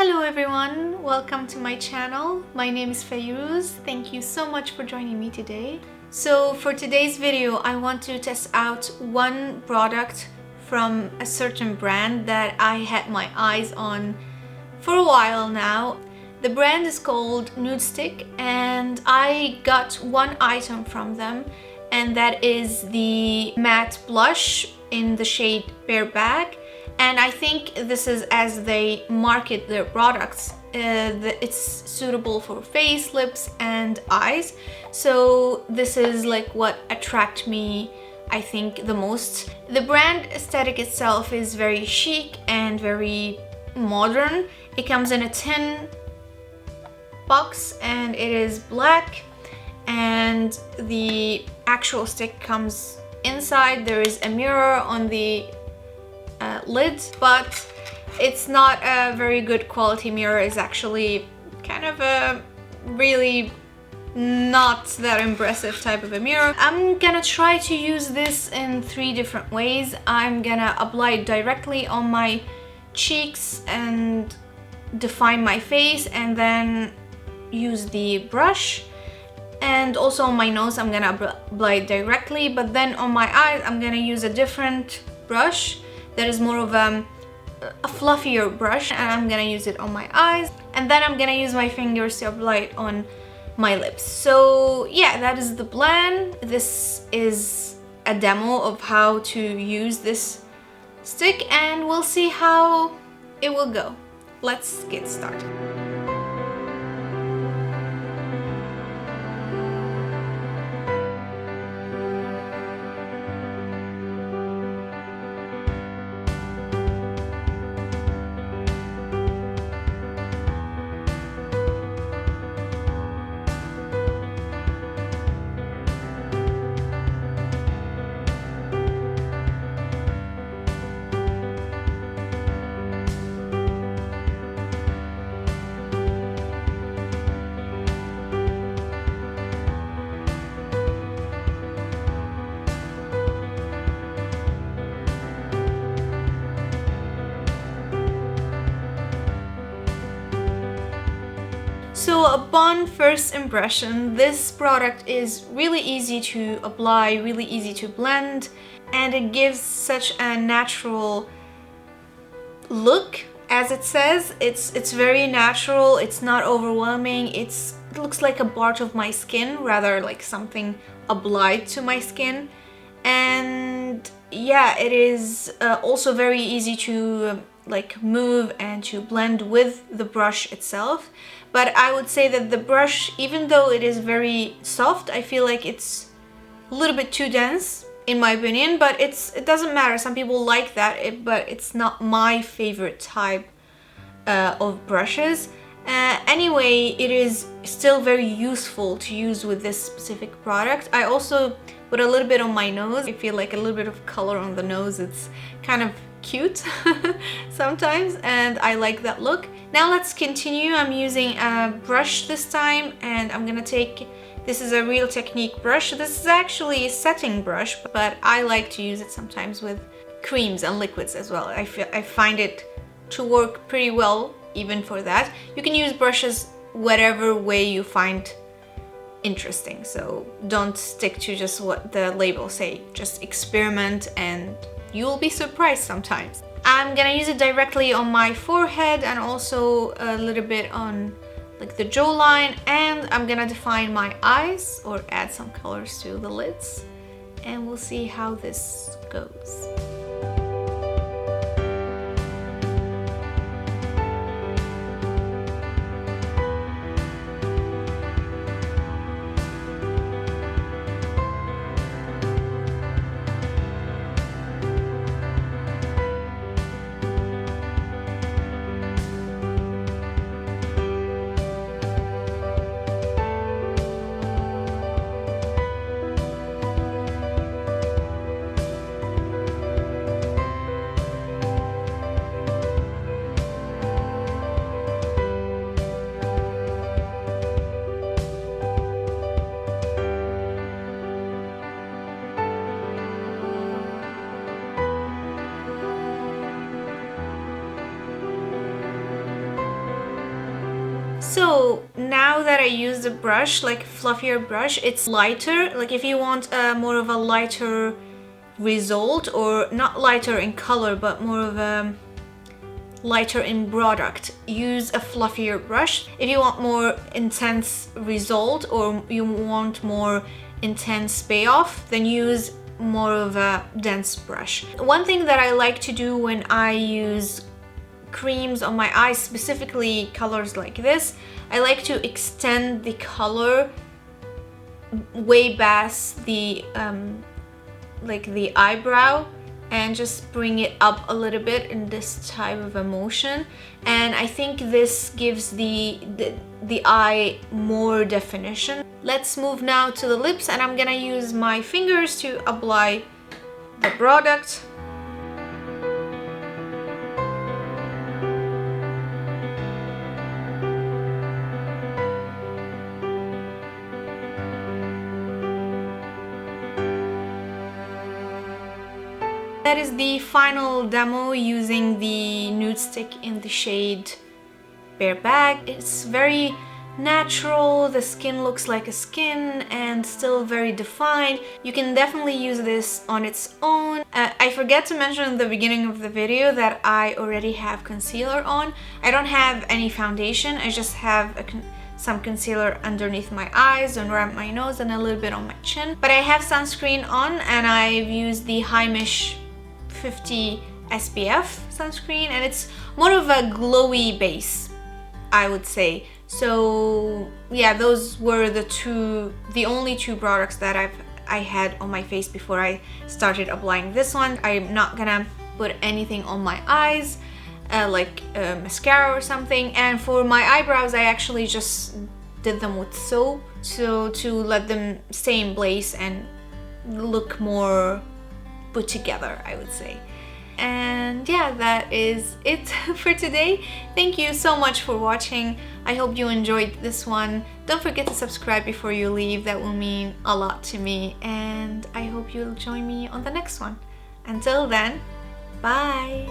Hello everyone, welcome to my channel. My name is Fayouz. Thank you so much for joining me today. So for today's video, I want to test out one product from a certain brand that I had my eyes on for a while now. The brand is called Nudestix and I got one item from them, and that is the matte blush in the shade Bareback. And I think this is as they market their products. It's suitable for face, lips, and eyes. So this is like what attracted me, I think, the most. The brand aesthetic itself is very chic and very modern. It comes in a tin box and it is black, and the actual stick comes inside. There is a mirror on the lid, but it's not a very good quality mirror. It's actually kind of a really not that impressive type of a mirror. I'm gonna try to use this in 3 different ways. I'm gonna apply it directly on my cheeks and define my face, and then use the brush. And also on my nose I'm gonna apply it directly, but then on my eyes I'm gonna use a different brush that is more of a fluffier brush, and I'm gonna use it on my eyes, and then I'm gonna use my fingers to apply it on my lips. So yeah, that is the plan. This is a demo of how to use this stick, and we'll see how it will go. Let's get started. So upon first impression, this product is really easy to apply, really easy to blend, and it gives such a natural look. As it says, it's very natural, it's not overwhelming, it looks like a part of my skin rather like something applied to my skin. And yeah, it is also very easy to like move and to blend with the brush itself. But I would say that the brush, even though it is very soft, I feel like it's a little bit too dense in my opinion, but it doesn't matter. Some people like that, but it's not my favorite type of brushes. Anyway, it is still very useful to use with this specific product. I also put a little bit on my nose. I feel like a little bit of color on the nose. It's kind of cute sometimes, and I like that look. Now let's continue. I'm using a brush this time, and I'm gonna take, this is a Real Technique brush. This is actually a setting brush, but I like to use it sometimes with creams and liquids as well. I find it to work pretty well even for that. You can use brushes whatever way you find interesting, so don't stick to just what the labels say. Just experiment and you will be surprised sometimes. I'm gonna use it directly on my forehead and also a little bit on like the jawline, and I'm gonna define my eyes or add some colors to the lids, and we'll see how this goes. So now that I use the brush, like fluffier brush, it's lighter. Like if you want more of a lighter result, or not lighter in color but more of a lighter in product, use a fluffier brush. If you want more intense result or you want more intense payoff, then use more of a dense brush. One thing that I like to do when I use creams on my eyes, specifically colors like this, I like to extend the color way past the like the eyebrow and just bring it up a little bit in this type of a motion, and I think this gives the eye more definition. Let's move now to the lips, and I'm gonna use my fingers to apply the product. That is the final demo using the Nudestix in the shade Bare Bag. It's very natural, the skin looks like a skin and still very defined. You can definitely use this on its own. I forget to mention in the beginning of the video that I already have concealer on. I don't have any foundation, I just have some concealer underneath my eyes and around my nose and a little bit on my chin. But I have sunscreen on, and I've used the Heimish 50 SPF sunscreen, and it's more of a glowy base, I would say. So yeah, those were the only two products that I had on my face before I started applying this one. I'm not gonna put anything on my eyes, like mascara or something. And for my eyebrows, I actually just did them with soap, so to let them stay in place and look more put together, I would say. And yeah, that is it for today. Thank you so much for watching. I hope you enjoyed this one. Don't forget to subscribe before you leave, that will mean a lot to me, and I hope you'll join me on the next one. Until then, bye!